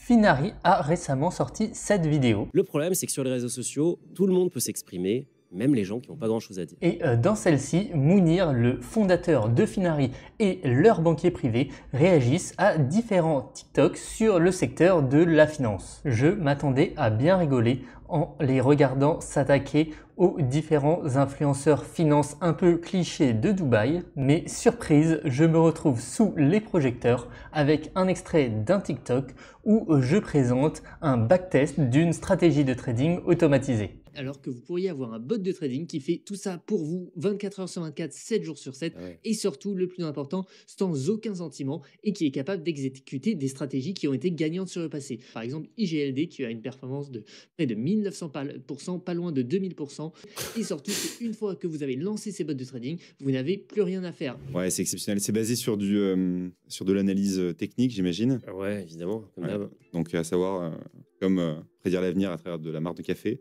Finari a récemment sorti cette vidéo. Le problème, c'est que sur les réseaux sociaux, tout le monde peut s'exprimer, même les gens qui n'ont pas grand-chose à dire. Et dans celle-ci, Mounir, le fondateur de Finari et leur banquier privé, réagissent à différents TikTok sur le secteur de la finance. Je m'attendais à bien rigoler en les regardant s'attaquer aux différents influenceurs finance un peu clichés de Dubaï, mais surprise, je me retrouve sous les projecteurs avec un extrait d'un TikTok où je présente un backtest d'une stratégie de trading automatisée. Alors que vous pourriez avoir un bot de trading qui fait tout ça pour vous 24 heures sur 24, 7 jours sur 7 et surtout le plus important, sans aucun sentiment et qui est capable d'exécuter des stratégies qui ont été gagnantes sur le passé. Par exemple IGLD qui a une performance de près de 1900%, pas loin de 2000% et surtout une fois que vous avez lancé ces bots de trading, vous n'avez plus rien à faire. Ouais, c'est exceptionnel, c'est basé sur de l'analyse technique, j'imagine. Ouais, évidemment, comme d'hab. Donc à savoir comme prédire l'avenir à travers de la marque de café.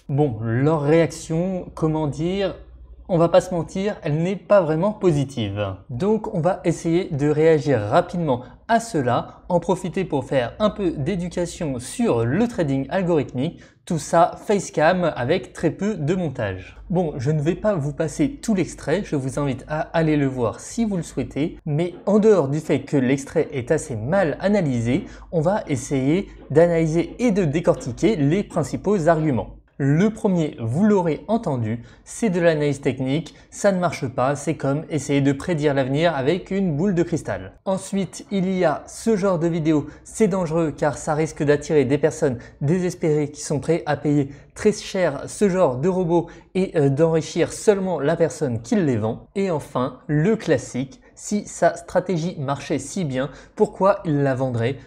Bon, leur réaction, comment dire, on va pas se mentir, elle n'est pas vraiment positive. Donc on va essayer de réagir rapidement à cela, en profiter pour faire un peu d'éducation sur le trading algorithmique, tout ça facecam avec très peu de montage. Bon, je ne vais pas vous passer tout l'extrait, je vous invite à aller le voir si vous le souhaitez, mais en dehors du fait que l'extrait est assez mal analysé, on va essayer d'analyser et de décortiquer les principaux arguments. Le premier, vous l'aurez entendu, c'est de l'analyse technique, ça ne marche pas, c'est comme essayer de prédire l'avenir avec une boule de cristal. Ensuite, il y a ce genre de vidéo, c'est dangereux car ça risque d'attirer des personnes désespérées qui sont prêtes à payer très cher ce genre de robot et d'enrichir seulement la personne qui les vend. Et enfin, le classique, si sa stratégie marchait si bien, pourquoi il la vendrait ?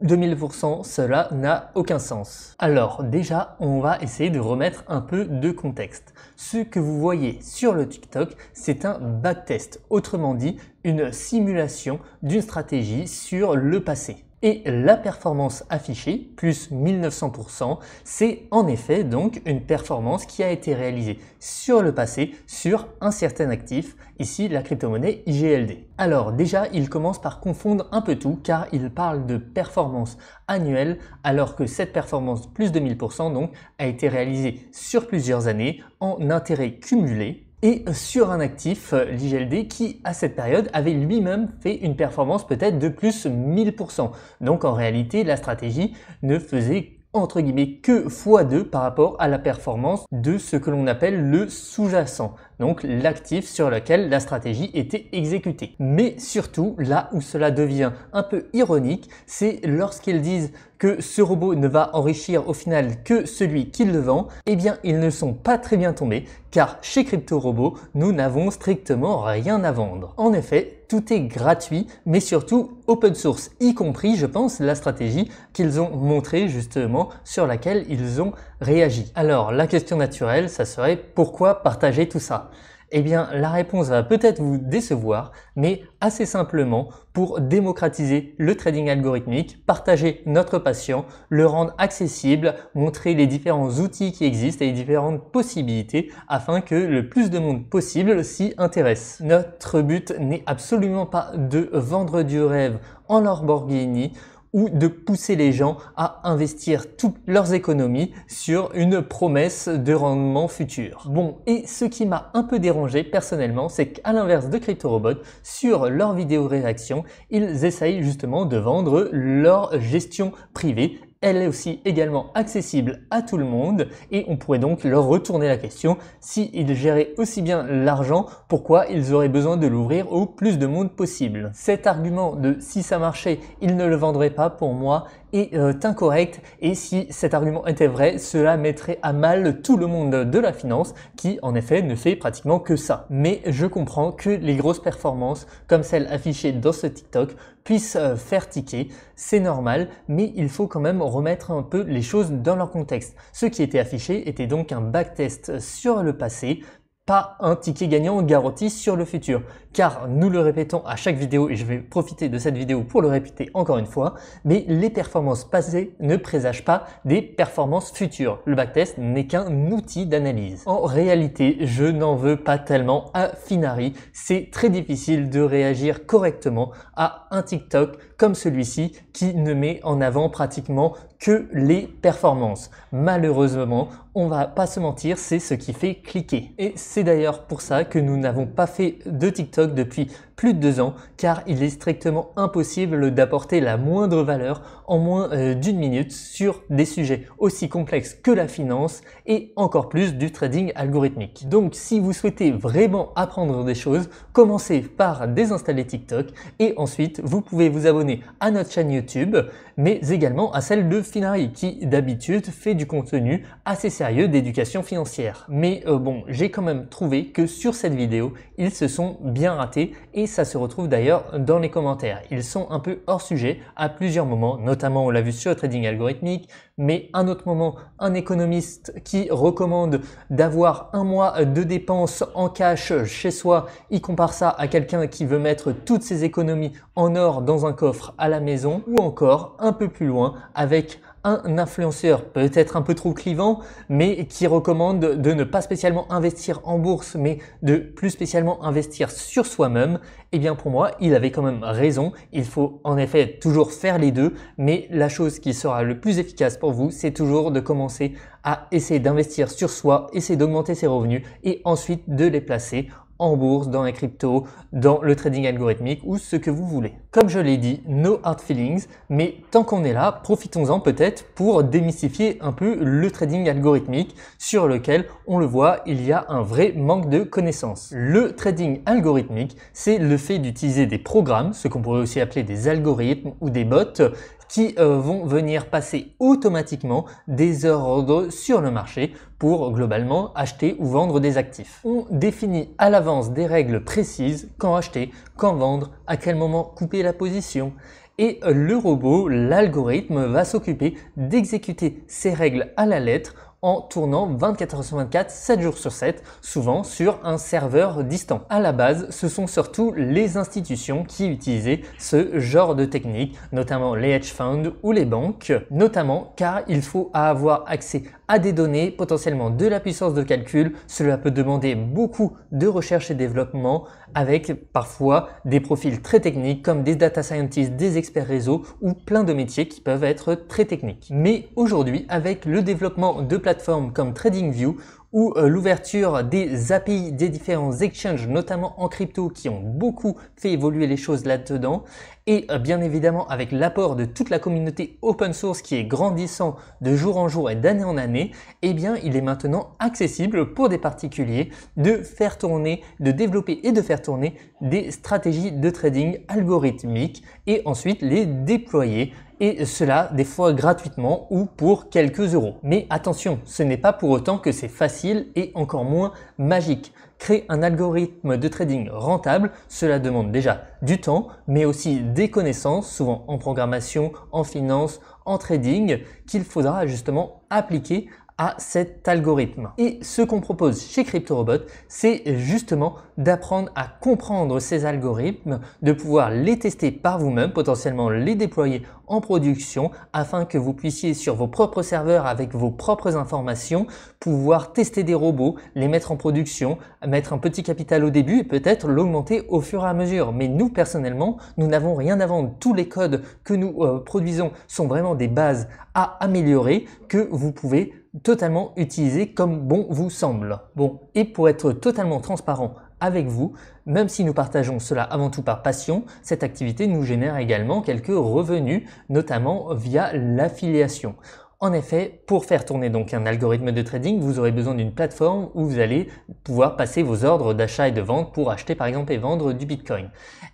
2000%, cela n'a aucun sens. Alors déjà, on va essayer de remettre un peu de contexte. Ce que vous voyez sur le TikTok, c'est un backtest, autrement dit une simulation d'une stratégie sur le passé. Et la performance affichée, plus 1900%, c'est en effet donc une performance qui a été réalisée sur le passé sur un certain actif, ici la crypto-monnaie IGLD. Alors déjà, il commence par confondre un peu tout car il parle de performance annuelle alors que cette performance plus de 1000% donc a été réalisée sur plusieurs années en intérêt cumulé. Et sur un actif, l'IGLD, qui à cette période avait lui-même fait une performance peut-être de plus 1000%. Donc en réalité, la stratégie ne faisait entre guillemets que x2 par rapport à la performance de ce que l'on appelle le sous-jacent, donc l'actif sur lequel la stratégie était exécutée. Mais surtout, là où cela devient un peu ironique, c'est lorsqu'ils disent que ce robot ne va enrichir au final que celui qui le vend, eh bien ils ne sont pas très bien tombés car chez CryptoRobot, nous n'avons strictement rien à vendre. En effet, tout est gratuit mais surtout open source, y compris je pense la stratégie qu'ils ont montrée justement sur laquelle ils ont réagi. Alors la question naturelle, ça serait pourquoi partager tout ça ? Eh bien, la réponse va peut-être vous décevoir, mais assez simplement pour démocratiser le trading algorithmique, partager notre passion, le rendre accessible, montrer les différents outils qui existent et les différentes possibilités afin que le plus de monde possible s'y intéresse. Notre but n'est absolument pas de vendre du rêve en Lamborghini ou de pousser les gens à investir toutes leurs économies sur une promesse de rendement futur. Bon, et ce qui m'a un peu dérangé personnellement, c'est qu'à l'inverse de CryptoRobot, sur leurs vidéos réaction, ils essayent justement de vendre leur gestion privée. Elle est aussi également accessible à tout le monde et on pourrait donc leur retourner la question, s'ils géraient aussi bien l'argent, pourquoi ils auraient besoin de l'ouvrir au plus de monde possible. Cet argument de si ça marchait, ils ne le vendraient pas pour moi est incorrect et si cet argument était vrai, cela mettrait à mal tout le monde de la finance qui en effet ne fait pratiquement que ça. Mais je comprends que les grosses performances comme celles affichées dans ce TikTok puissent faire tiquer, c'est normal, mais il faut quand même remettre un peu les choses dans leur contexte. Ce qui était affiché était donc un backtest sur le passé pas un ticket gagnant garanti sur le futur. Car nous le répétons à chaque vidéo, et je vais profiter de cette vidéo pour le répéter encore une fois, mais les performances passées ne présagent pas des performances futures. Le backtest n'est qu'un outil d'analyse. En réalité, je n'en veux pas tellement à Finari. C'est très difficile de réagir correctement à un TikTok comme celui-ci qui ne met en avant pratiquement que les performances. Malheureusement, on va pas se mentir, c'est ce qui fait cliquer. Et c'est d'ailleurs pour ça que nous n'avons pas fait de TikTok depuis plus de 2 ans, car il est strictement impossible d'apporter la moindre valeur en moins d'1 minute sur des sujets aussi complexes que la finance et encore plus du trading algorithmique. Donc si vous souhaitez vraiment apprendre des choses, commencez par désinstaller TikTok et ensuite vous pouvez vous abonner à notre chaîne YouTube, mais également à celle de Finari qui d'habitude fait du contenu assez sérieux d'éducation financière. Mais bon, j'ai quand même trouvé que sur cette vidéo, ils se sont bien ratés et ça se retrouve d'ailleurs dans les commentaires. Ils sont un peu hors sujet à plusieurs moments, notamment on l'a vu sur le trading algorithmique, mais un autre moment, un économiste qui recommande d'avoir 1 mois de dépenses en cash chez soi, il compare ça à quelqu'un qui veut mettre toutes ses économies en or dans un coffre à la maison, ou encore un peu plus loin avec un influenceur peut-être un peu trop clivant, mais qui recommande de ne pas spécialement investir en bourse, mais de plus spécialement investir sur soi-même. Eh bien pour moi, il avait quand même raison. Il faut en effet toujours faire les deux, mais la chose qui sera le plus efficace pour vous, c'est toujours de commencer à essayer d'investir sur soi, essayer d'augmenter ses revenus et ensuite de les placer en bourse, dans la crypto, dans le trading algorithmique ou ce que vous voulez. Comme je l'ai dit, no hard feelings, mais tant qu'on est là, profitons-en peut-être pour démystifier un peu le trading algorithmique sur lequel, on le voit, il y a un vrai manque de connaissances. Le trading algorithmique, c'est le fait d'utiliser des programmes, ce qu'on pourrait aussi appeler des algorithmes ou des bots, qui vont venir passer automatiquement des ordres sur le marché pour globalement acheter ou vendre des actifs. On définit à l'avance des règles précises, quand acheter, quand vendre, à quel moment couper la position. Et le robot, l'algorithme, va s'occuper d'exécuter ces règles à la lettre en tournant 24 heures sur 24, 7 jours sur 7, souvent sur un serveur distant. À la base, ce sont surtout les institutions qui utilisaient ce genre de technique, notamment les hedge funds ou les banques, notamment car il faut avoir accès à des données, potentiellement de la puissance de calcul. Cela peut demander beaucoup de recherche et développement avec parfois des profils très techniques comme des data scientists, des experts réseau ou plein de métiers qui peuvent être très techniques. Mais aujourd'hui, avec le développement de plateformes comme TradingView ou l'ouverture des API des différents exchanges, notamment en crypto, qui ont beaucoup fait évoluer les choses là-dedans, et bien évidemment avec l'apport de toute la communauté open source qui est grandissant de jour en jour et d'année en année, eh bien il est maintenant accessible pour des particuliers de faire tourner, de développer et de faire tourner des stratégies de trading algorithmiques et ensuite les déployer. Et cela des fois gratuitement ou pour quelques euros. Mais attention, ce n'est pas pour autant que c'est facile et encore moins magique. Créer un algorithme de trading rentable, cela demande déjà du temps, mais aussi des connaissances, souvent en programmation, en finance, en trading, qu'il faudra justement appliquer à cet algorithme. Et ce qu'on propose chez CryptoRobot, c'est justement d'apprendre à comprendre ces algorithmes, de pouvoir les tester par vous-même, potentiellement les déployer en production afin que vous puissiez sur vos propres serveurs avec vos propres informations pouvoir tester des robots, les mettre en production, mettre un petit capital au début et peut-être l'augmenter au fur et à mesure. Mais nous personnellement, nous n'avons rien à vendre. Tous les codes que nous produisons sont vraiment des bases à améliorer que vous pouvez totalement utiliser comme bon vous semble. Bon, et pour être totalement transparent avec vous, même si nous partageons cela avant tout par passion, cette activité nous génère également quelques revenus, notamment via l'affiliation. En effet, pour faire tourner donc un algorithme de trading, vous aurez besoin d'une plateforme où vous allez pouvoir passer vos ordres d'achat et de vente pour acheter par exemple et vendre du Bitcoin.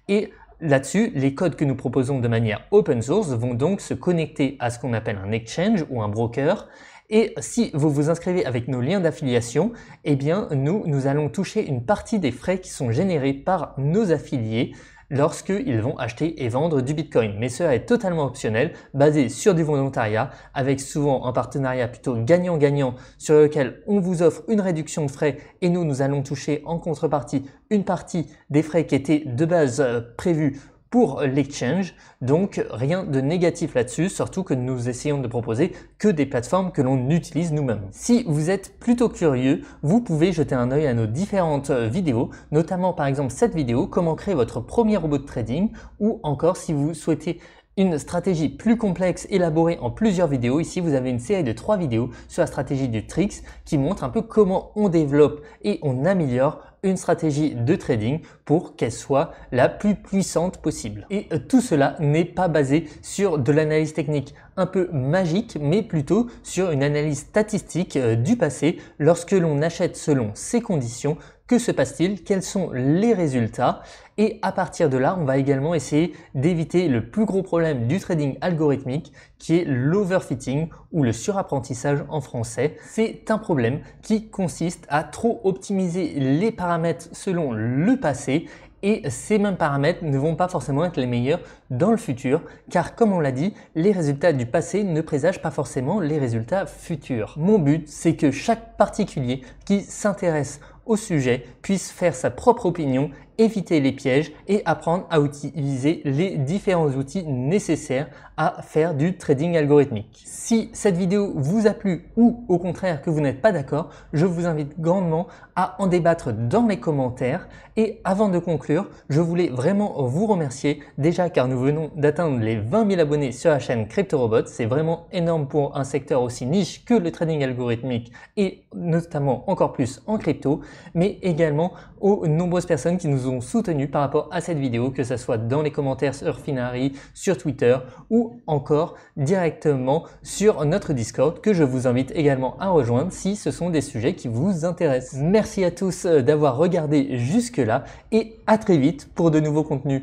Et là-dessus, les codes que nous proposons de manière open source vont donc se connecter à ce qu'on appelle un exchange ou un broker. Et si vous vous inscrivez avec nos liens d'affiliation, eh bien nous allons toucher une partie des frais qui sont générés par nos affiliés lorsqu'ils vont acheter et vendre du Bitcoin. Mais cela est totalement optionnel, basé sur du volontariat, avec souvent un partenariat plutôt gagnant-gagnant sur lequel on vous offre une réduction de frais et nous allons toucher en contrepartie une partie des frais qui étaient de base prévus pour l'exchange, donc rien de négatif là-dessus, surtout que nous essayons de proposer que des plateformes que l'on utilise nous-mêmes. Si vous êtes plutôt curieux, vous pouvez jeter un œil à nos différentes vidéos, notamment par exemple cette vidéo, comment créer votre premier robot de trading, ou encore si vous souhaitez une stratégie plus complexe élaborée en plusieurs vidéos. Ici, vous avez une série de 3 vidéos sur la stratégie du Trix qui montre un peu comment on développe et on améliore une stratégie de trading pour qu'elle soit la plus puissante possible. Et tout cela n'est pas basé sur de l'analyse technique un peu magique, mais plutôt sur une analyse statistique du passé. Lorsque l'on achète selon ces conditions, que se passe-t-il? Quels sont les résultats? Et à partir de là, on va également essayer d'éviter le plus gros problème du trading algorithmique qui est l'overfitting ou le surapprentissage en français. C'est un problème qui consiste à trop optimiser les paramètres selon le passé et ces mêmes paramètres ne vont pas forcément être les meilleurs dans le futur car comme on l'a dit, les résultats du passé ne présagent pas forcément les résultats futurs. Mon but, c'est que chaque particulier qui s'intéresse au sujet puisse faire sa propre opinion, éviter les pièges et apprendre à utiliser les différents outils nécessaires à faire du trading algorithmique. Si cette vidéo vous a plu ou au contraire que vous n'êtes pas d'accord, je vous invite grandement à en débattre dans les commentaires. Et avant de conclure, je voulais vraiment vous remercier déjà car nous venons d'atteindre les 20 000 abonnés sur la chaîne CryptoRobot. C'est vraiment énorme pour un secteur aussi niche que le trading algorithmique et notamment encore plus en crypto, mais également aux nombreuses personnes qui nous ont soutenus par rapport à cette vidéo, que ce soit dans les commentaires sur Finari, sur Twitter ou encore directement sur notre Discord que je vous invite également à rejoindre si ce sont des sujets qui vous intéressent. Merci à tous d'avoir regardé jusque-là et à très vite pour de nouveaux contenus.